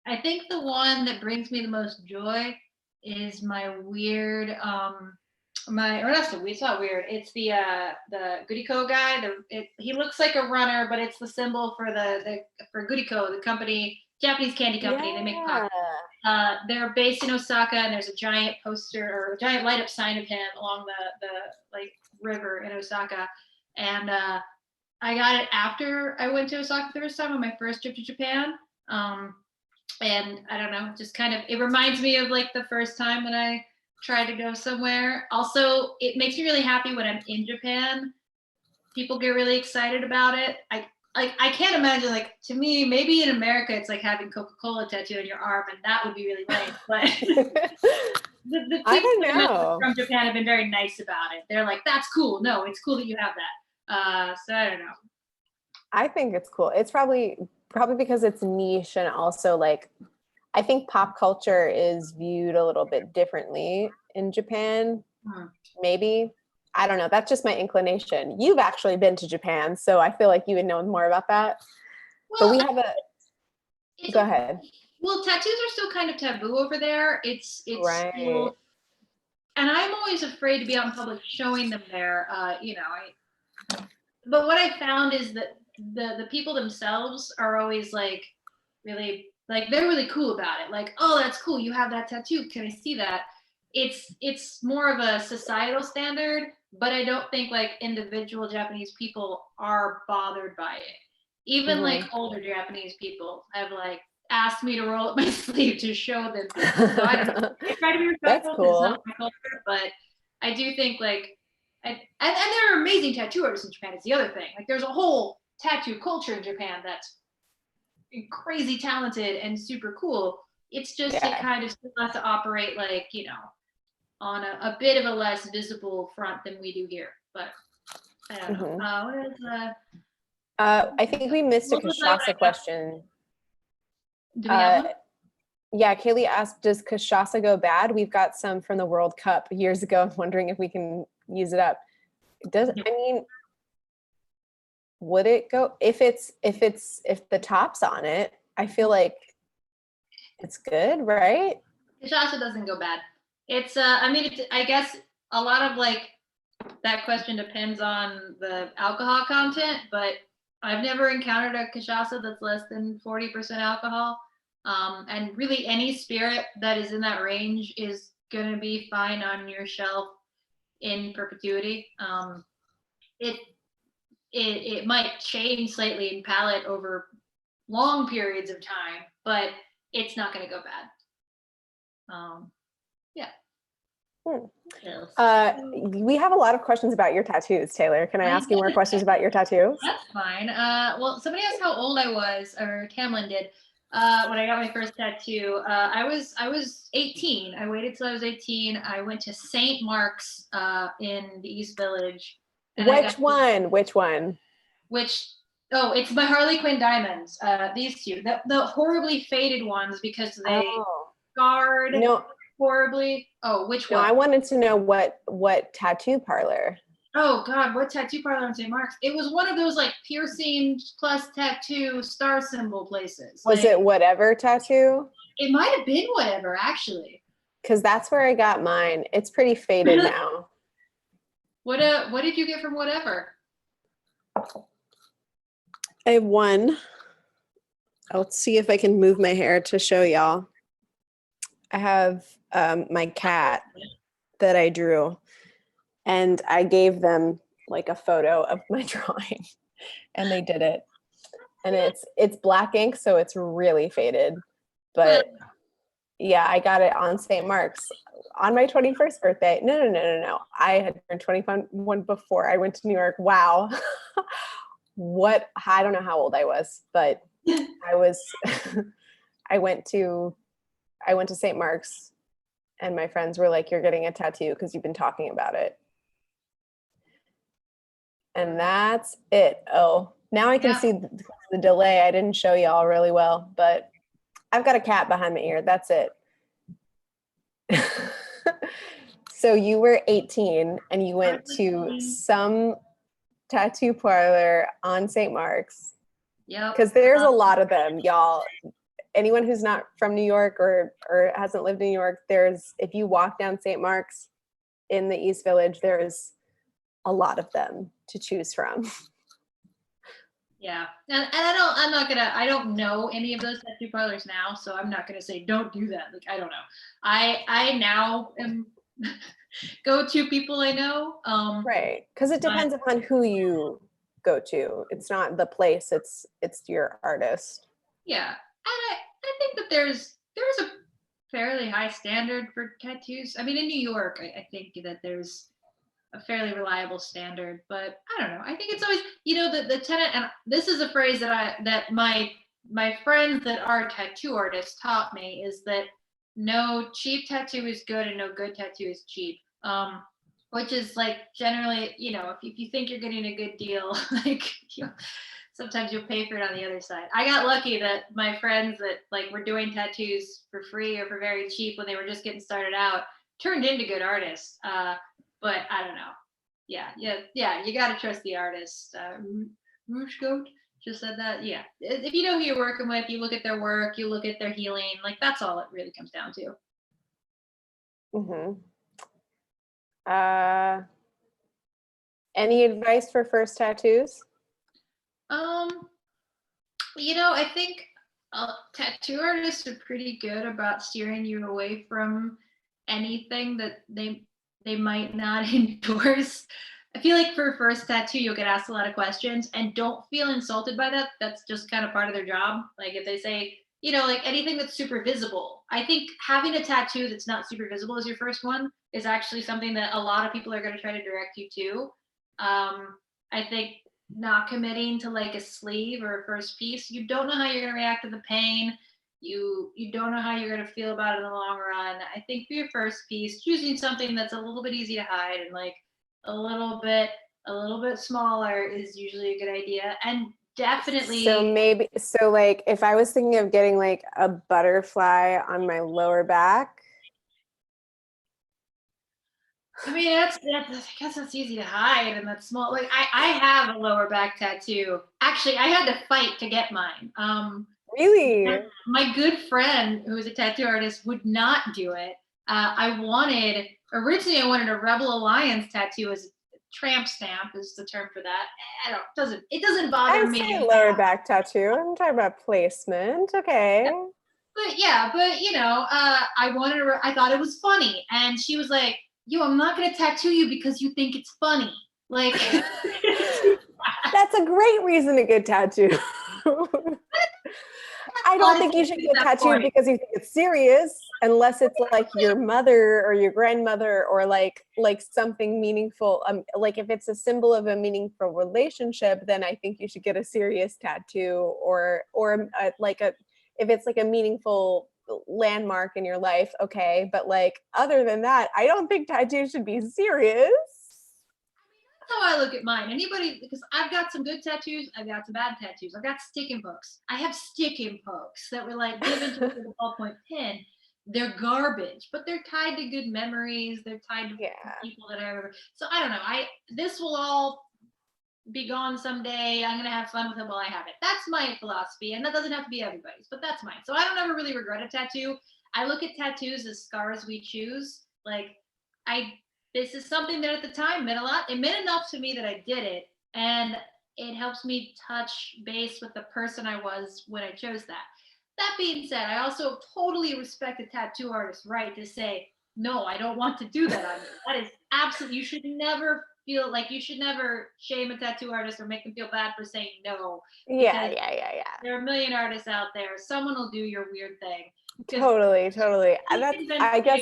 I think the one that brings me the most joy is my weird, it's not weird. It's the Goodico guy. He looks like a runner, but it's the symbol for for Goodico, the company, Japanese candy company. Yeah. They make pockets. They're based in Osaka, and there's a giant poster or a giant light up sign of him along the like river in Osaka. And I got it after I went to Osaka the first time on my first trip to Japan. And I don't know, just kind of, it reminds me of like the first time when I tried to go somewhere. Also, it makes me really happy when I'm in Japan. People get really excited about it. I can't imagine, like, to me, maybe in America, it's like having Coca-Cola tattooed on your arm, and that would be really lame. But the people from Japan have been very nice about it. They're like, that's cool. No, it's cool that you have that. So I don't know. I think it's cool. It's probably because it's niche, and also like I think pop culture is viewed a little bit differently in Japan. Maybe. I don't know. That's just my inclination. You've actually been to Japan, so I feel like you would know more about that. Well, but we have go ahead. Well, tattoos are still kind of taboo over there. It's right. Still, and I'm always afraid to be out in public showing them there. But what I found is that the people themselves are always like really, like, they're really cool about it. Like, oh, that's cool. You have that tattoo. Can I see that? It's more of a societal standard, but I don't think like individual Japanese people are bothered by it. Even like older Japanese people have like asked me to roll up my sleeve to show them. So I don't know. I try to be respectful. That's cool. It's not my culture, but I do think like and there are amazing tattoo artists in Japan. It's the other thing. Like there's a whole tattoo culture in Japan that's crazy talented and super cool. It's just it kind of still has to operate like, you know, on a bit of a less visible front than we do here. But I don't know. What is I think we missed a cachaça question. Do we have one? Yeah, Kaylee asked, does cachaça go bad? We've got some from the World Cup years ago. I'm wondering if we can use it up. I mean, would it go if the top's on it? I feel like it's good, right? Cachaça doesn't go bad. It's I mean, I guess a lot of like that question depends on the alcohol content, but I've never encountered a cachaça that's less than 40% alcohol. And really any spirit that is in that range is going to be fine on your shelf in perpetuity. It might change slightly in palate over long periods of time, but it's not going to go bad. Yeah. We have a lot of questions about your tattoos, Taylor. Can I ask you more questions about your tattoos? That's fine. Well, somebody asked how old I was, or Tamlin did, when I got my first tattoo. I was 18. I waited till I was 18. I went to St. Mark's in the East Village. Which one? Oh, it's my Harley Quinn diamonds. These two, the horribly faded ones because they scarred horribly. Oh, which one? No, I wanted to know what tattoo parlor. Oh God, what tattoo parlor in St. Mark's? It was one of those like piercing plus tattoo star symbol places. Was it Whatever Tattoo? It might have been Whatever, actually. Because that's where I got mine. It's pretty faded now. What did you get from Whatever? I have one. I'll see if I can move my hair to show y'all. I have my cat that I drew, and I gave them like a photo of my drawing, and they did it. And it's black ink, so it's really faded. But yeah, I got it on St. Mark's on my 21st birthday. No. I had turned 21 before I went to New York. Wow. I don't know how old I was, but I went to St. Mark's, and my friends were like, you're getting a tattoo because you've been talking about it. And that's it. Oh, now I can see the delay. I didn't show y'all really well, but I've got a cat behind my ear. That's it. So you were 18 and you went to some tattoo parlor on St. Mark's. Yeah. Because there's a lot of them, y'all. Anyone who's not from New York or hasn't lived in New York, if you walk down St. Mark's in the East Village, there's a lot of them to choose from. Yeah, and I don't know any of those tattoo parlors now, so I'm not gonna say don't do that. Like I don't know. I now am go to people I know. Right, because it depends upon who you go to. It's not the place. It's your artist. Yeah, and I think that there's a fairly high standard for tattoos. I mean, in New York, I think that there's a fairly reliable standard, but I don't know. I think it's always, you know, the tenet, and this is a phrase that my friends that are tattoo artists taught me, is that no cheap tattoo is good and no good tattoo is cheap. Which is like generally, you know, if you think you're getting a good deal, like sometimes you'll pay for it on the other side. I got lucky that my friends that like were doing tattoos for free or for very cheap when they were just getting started out turned into good artists. But I don't know. Yeah. You got to trust the artist. Rouge Goat just said that. Yeah. If you know who you're working with, you look at their work, you look at their healing. Like that's all it really comes down to. Mm-hmm. Any advice for first tattoos? You know, I think tattoo artists are pretty good about steering you away from anything that they might not endorse. I feel like for first tattoo, you'll get asked a lot of questions, and don't feel insulted by that. That's just kind of part of their job. Like if they say, you know, like anything that's super visible. I think having a tattoo that's not super visible as your first one is actually something that a lot of people are going to try to direct you to. I think not committing to like a sleeve or a first piece, you don't know how you're going to react to the pain. You don't know how you're going to feel about it in the long run. I think for your first piece, choosing something that's a little bit easy to hide and like a little bit smaller is usually a good idea. And definitely, So maybe, so like if I was thinking of getting like a butterfly on my lower back. I mean, I guess that's easy to hide and that's small. Like I have a lower back tattoo. Actually, I had to fight to get mine. Really? My good friend who is a tattoo artist would not do it. Originally I wanted a Rebel Alliance tattoo as a tramp stamp is the term for that. I don't it doesn't bother I'd me. say lower back tattoo. I'm talking about placement. Okay. But yeah, but you know, I thought it was funny. And she was like, yo, I'm not gonna tattoo you because you think it's funny. Like That's a great reason to get tattooed. I don't think you should get tattooed because you think it's serious, unless it's like your mother or your grandmother or like something meaningful. Like if it's a symbol of a meaningful relationship, then I think you should get a serious tattoo or if it's like a meaningful landmark in your life, okay. But like other than that, I don't think tattoos should be serious. how I look at mine. Anybody, because I've got some good tattoos, I've got some bad tattoos. I've got stick and pokes. I have stick and pokes that were like given to me with a ballpoint pen. They're garbage, but they're tied to good memories. They're tied to people that I remember. So I don't know. This will all be gone someday. I'm gonna have fun with it while I have it. That's my philosophy, and that doesn't have to be everybody's, but that's mine. So I don't ever really regret a tattoo. I look at tattoos as scars we choose. Like I this is something that at the time meant a lot. It meant enough to me that I did it, and it helps me touch base with the person I was when I chose that. That being said, I also totally respect a tattoo artist's right to say, no, I don't want to do that on you. That is absolutely, you should never shame a tattoo artist or make them feel bad for saying no. Yeah. There are a million artists out there. Someone will do your weird thing. Totally. I guess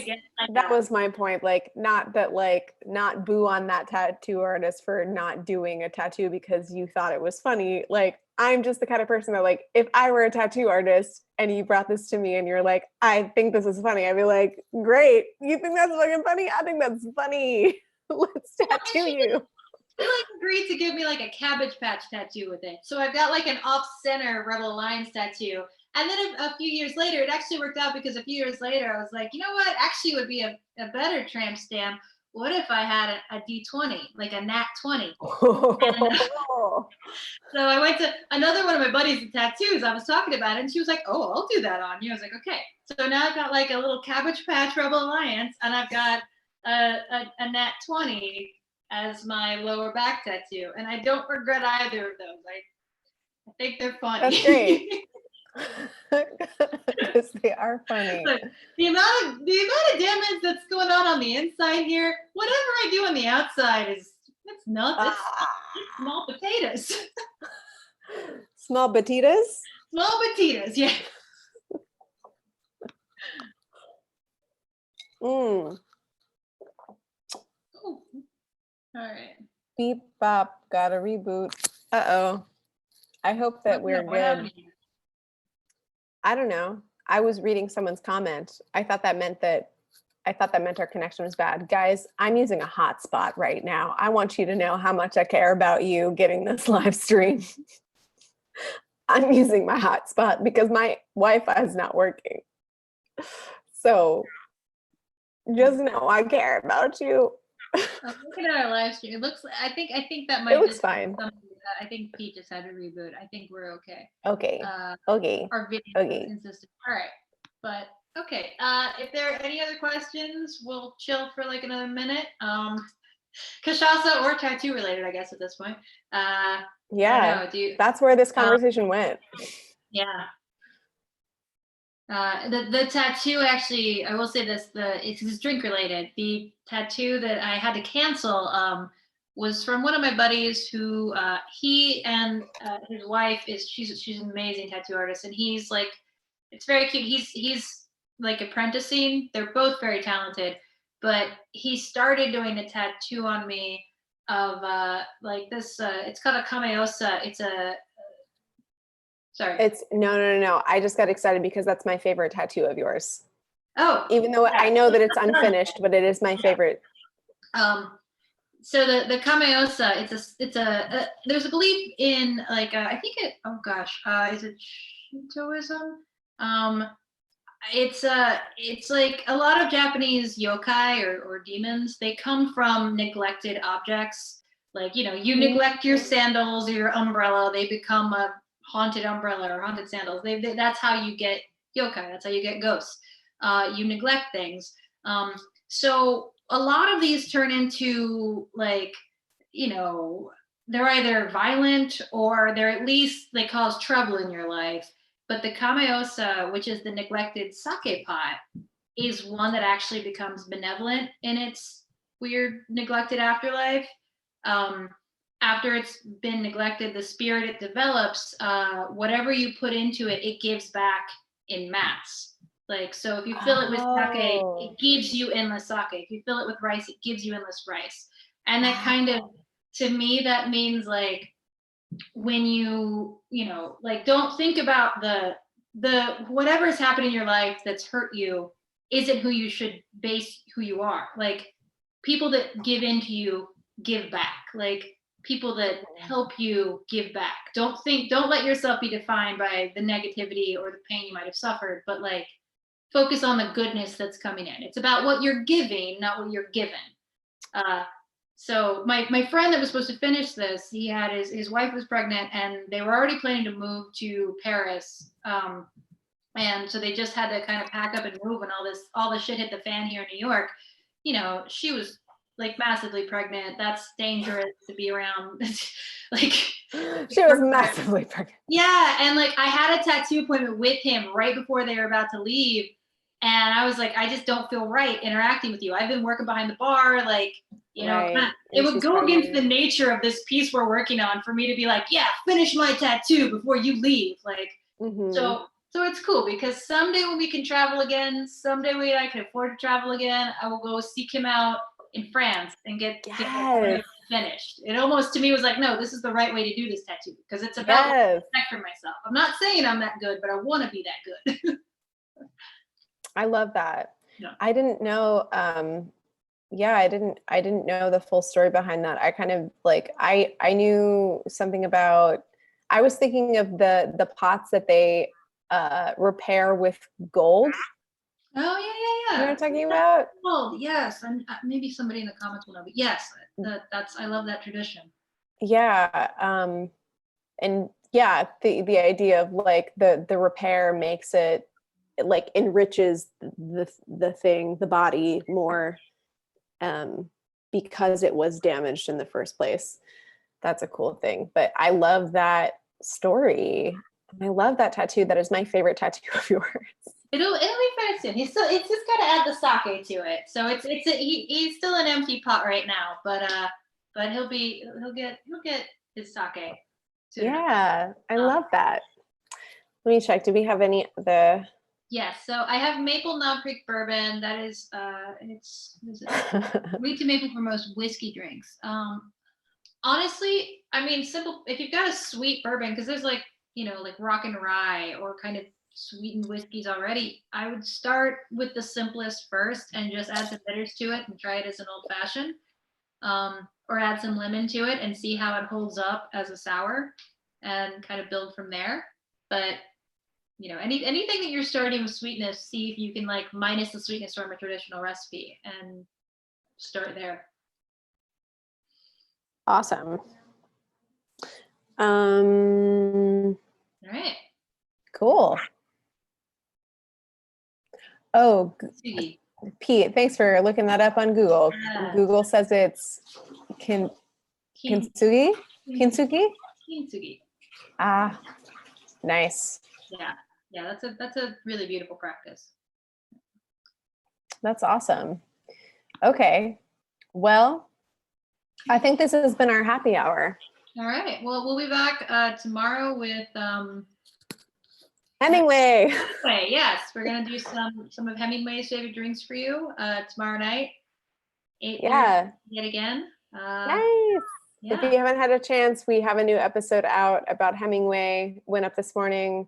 that was my point. Like, not boo on that tattoo artist for not doing a tattoo because you thought it was funny. Like, I'm just the kind of person that, like, if I were a tattoo artist and you brought this to me and you're like, I think this is funny, I'd be like, great. You think that's fucking funny? I think that's funny. Let's tattoo you. They like agreed to give me like a Cabbage Patch tattoo with it. So I've got like an off-center Rebel Alliance tattoo. And then a few years later, it actually worked out because a few years later, I was like, you know what? Actually, would be a better tramp stamp. What if I had a D20, like a Nat 20? So I went to another one of my buddies with tattoos. I was talking about it, and she was like, "Oh, I'll do that on you." I was like, "Okay." So now I've got like a little Cabbage Patch Rebel Alliance, and I've got a Nat 20 as my lower back tattoo, and I don't regret either of those. I think they're funny. That's great. Because they are funny. But the amount of damage that's going on the inside here, whatever I do on the outside it's nothing. It's small potatoes. Small potatoes? Small potatoes, yeah. All right. Beep bop, gotta reboot. Uh-oh. I hope that we're good. I don't know. I was reading someone's comment. I thought that meant our connection was bad. Guys, I'm using a hotspot right now. I want you to know how much I care about you getting this live stream. I'm using my hotspot because my Wi-Fi is not working. So just know I care about you. I'm looking at our live stream. It looks. I think that might. It looks fine. I think Pete just had to reboot. I think we're okay. Okay. Our video is consistent. All right. But okay. If there are any other questions, we'll chill for like another minute. Cachaca or tattoo related, I guess at this point. Yeah. That's where this conversation went. Yeah. The tattoo actually, I will say this, it's drink related. The tattoo that I had to cancel was from one of my buddies who he and his wife she's an amazing tattoo artist, and he's like it's very cute. He's like apprenticing. They're both very talented, but he started doing a tattoo on me of like this. It's called a kameosa. It's a sorry. It's no. I just got excited because that's my favorite tattoo of yours. Oh, Even though yeah. I know that it's unfinished, but it is my favorite. So the kameosa, it's a there's a belief in like I think it oh gosh is it Shintoism? Um, it's like a lot of Japanese yokai or demons. They come from neglected objects. Like you neglect your sandals or your umbrella, they become a haunted umbrella or haunted sandals. That's how you get yokai. That's how you get ghosts. You neglect things. So a lot of these turn into like they're either violent or they're at least they cause trouble in your life. But the kameosa, which is the neglected sake pot, is one that actually becomes benevolent in its weird neglected afterlife. Um, After it's been neglected, the spirit it develops, whatever you put into it, it gives back in mass. Like, so if you fill it with sake, it gives you endless sake. If you fill it with rice, it gives you endless rice. And that kind of, to me, that means like, when like don't think about the whatever has happened in your life that's hurt you isn't who you should base who you are. Like people that give into you give back. Like people that help you give back. Don't let yourself be defined by the negativity or the pain you might have suffered, but like focus on the goodness that's coming in. It's about what you're giving, not what you're given. So my friend that was supposed to finish this, he had his wife was pregnant and they were already planning to move to Paris. And so they just had to kind of pack up and move when all the shit hit the fan here in New York. She was like massively pregnant. That's dangerous to be around. Like she was massively pregnant. Yeah. And like I had a tattoo appointment with him right before they were about to leave. And I was like, I just don't feel right interacting with you. I've been working behind the bar, like, Right. it would go against the nature of this piece we're working on for me to be like, yeah, finish my tattoo before you leave. Like, so it's cool because someday when we can travel again, someday when I can afford to travel again, I will go seek him out in France and get it finished. It almost to me was like, no, this is the right way to do this tattoo because it's about respect for myself. I'm not saying I'm that good, but I want to be that good. I love that. Yeah. I didn't know. I didn't know the full story behind that. I kind of like, I knew something about, I was thinking of the pots that they repair with gold. Oh yeah. You know what I'm talking about? Gold, yes. And maybe somebody in the comments will know, but yes, I love that tradition. Yeah. And yeah, the idea of like the repair makes it like enriches the body more because it was damaged in the first place. That's a cool thing. But I love that story. I love that tattoo. That is my favorite tattoo of yours. It'll be finished soon. It's just got to add the sake to it. So he's still an empty pot right now, but he'll get his sake soon. Yeah, I love that. Let me check. Do we have any Yes, so I have Maple Knob Creek bourbon. That is wheat to maple for most whiskey drinks. Honestly, I mean, simple. If you've got a sweet bourbon, because there's like like rock and rye or kind of sweetened whiskeys already, I would start with the simplest first and just add some bitters to it and try it as an old fashioned, or add some lemon to it and see how it holds up as a sour, and kind of build from there. But anything that you're starting with sweetness, see if you can like minus the sweetness from a traditional recipe and start there. Awesome. All right. Cool. Oh, Pete, thanks for looking that up on Google. Google says it's kintsugi. Kintsugi. Ah, nice. Yeah, that's a really beautiful practice. That's awesome. Okay. Well, I think this has been our happy hour. All right. Well, we'll be back tomorrow with Hemingway. Anyway, yes, we're gonna do some of Hemingway's favorite drinks for you tomorrow night, 8:30 Yeah. yet again. Nice. If Yeah. you haven't had a chance, we have a new episode out about Hemingway. Went up this morning.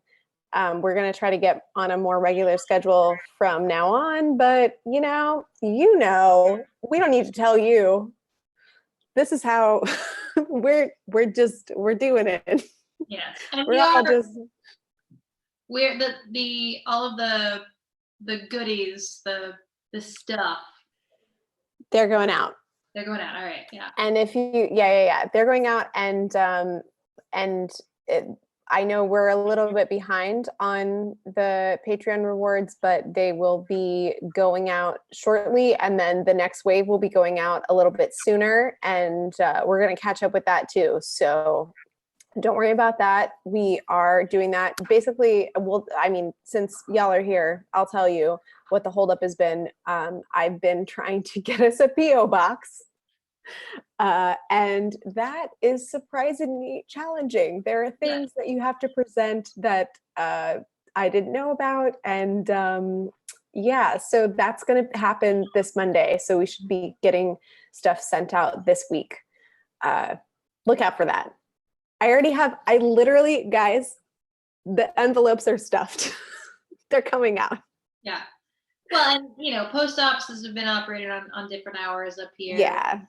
We're going to try to get on a more regular schedule from now on, but you know, we don't need to tell you. This is how we're doing it. Yes, and We're all just we're the all of the goodies, the stuff. they're going out. They're going out. All right. Yeah. And if you, yeah, they're going out, and I know we're a little bit behind on the Patreon rewards, but they will be going out shortly, and then the next wave will be going out a little bit sooner, and we're going to catch up with that too. So don't worry about that. We are doing that. Basically, since y'all are here, I'll tell you what the holdup has been. I've been trying to get us a PO box. And that is surprisingly challenging. There are things that you have to present that I didn't know about. And so that's going to happen this Monday. So we should be getting stuff sent out this week. Look out for that. I literally, guys, the envelopes are stuffed. They're coming out. Yeah. Well, and post offices have been operating on different hours up here. Yeah.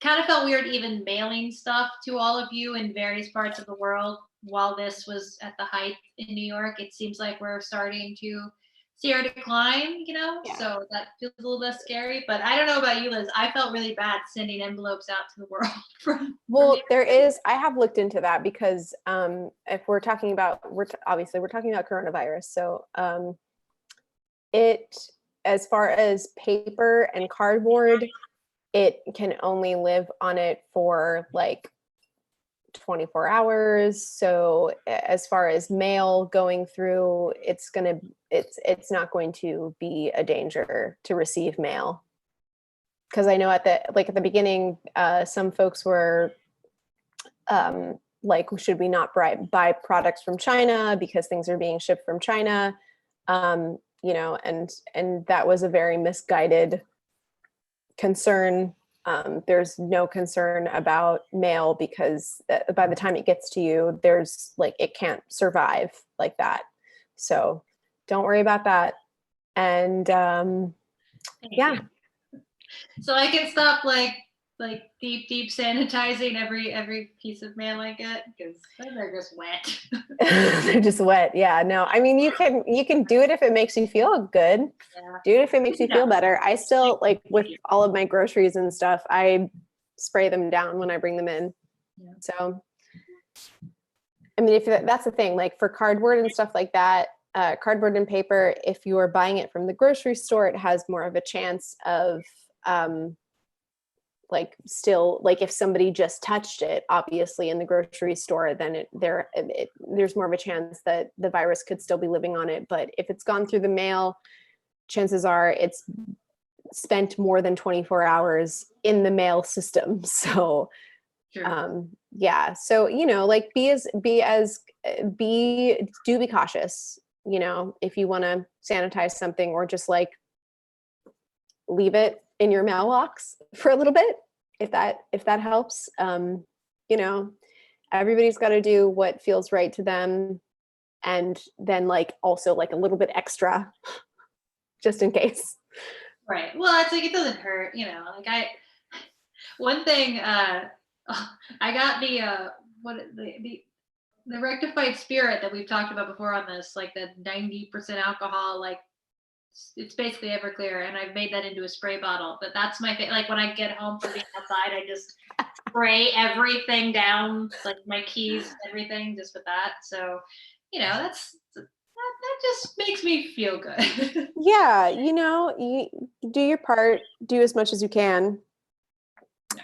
Kind of felt weird even mailing stuff to all of you in various parts of the world while this was at the height in New York. It seems like we're starting to see our decline, so that feels a little less scary. But I don't know about you, Liz. I felt really bad sending envelopes out to the world. Well, I have looked into that because if we're talking about, obviously we're talking about coronavirus. So as far as paper and cardboard, it can only live on it for like 24 hours. So as far as mail going through, it's not going to be a danger to receive mail. Because I know at the beginning, some folks were like, should we not buy products from China because things are being shipped from China? And that was a very misguided concern. There's no concern about mail because by the time it gets to you, it can't survive like that. So don't worry about that. And yeah. So I can stop like deep sanitizing every piece of mail I get because they're just wet. They're just wet. Yeah, no, I mean, you can do it if it makes you feel good. Yeah. Do it if it makes you feel better. I still, like, with all of my groceries and stuff, I spray them down when I bring them in. Yeah. So, I mean, if that's the thing, like for cardboard and stuff like that, cardboard and paper, if you are buying it from the grocery store, it has more of a chance of if somebody just touched it, obviously in the grocery store, then there's more of a chance that the virus could still be living on it. But if it's gone through the mail, chances are it's spent more than 24 hours in the mail system. So, sure. So, be cautious, if you want to sanitize something or just like leave it in your mailbox for a little bit, if that helps. Everybody's got to do what feels right to them, and then also a little bit extra just in case. Right. Well, it's like, it doesn't hurt, one thing, I got the rectified spirit that we've talked about before on this, like the 90% alcohol, it's basically Everclear, and I've made that into a spray bottle. But that's my like when I get home from being outside, I just spray everything down, like my keys, everything, just with that. So, that just makes me feel good. Yeah, you do your part, do as much as you can.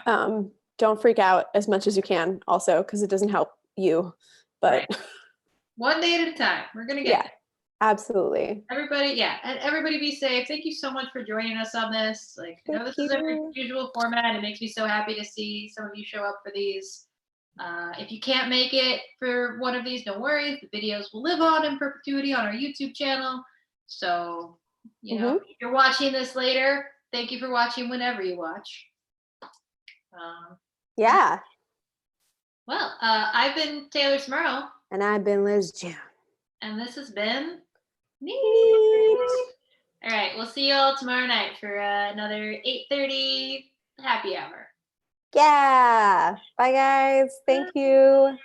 Yeah. Don't freak out as much as you can, also, because it doesn't help you. But right. One day at a time, we're gonna get there. Absolutely. Everybody be safe. Thank you so much for joining us on this. I know this is our usual format. It makes me so happy to see some of you show up for these. If you can't make it for one of these, no worries. The videos will live on in perpetuity on our YouTube channel. So, you know, if you're watching this later, thank you for watching whenever you watch. Yeah. Well, I've been Taylor Smurl. And I've been Liz June. And this has been Neat. All right, we'll see you all tomorrow night for another 8:30 happy hour. Yeah. Bye, guys. Thank you.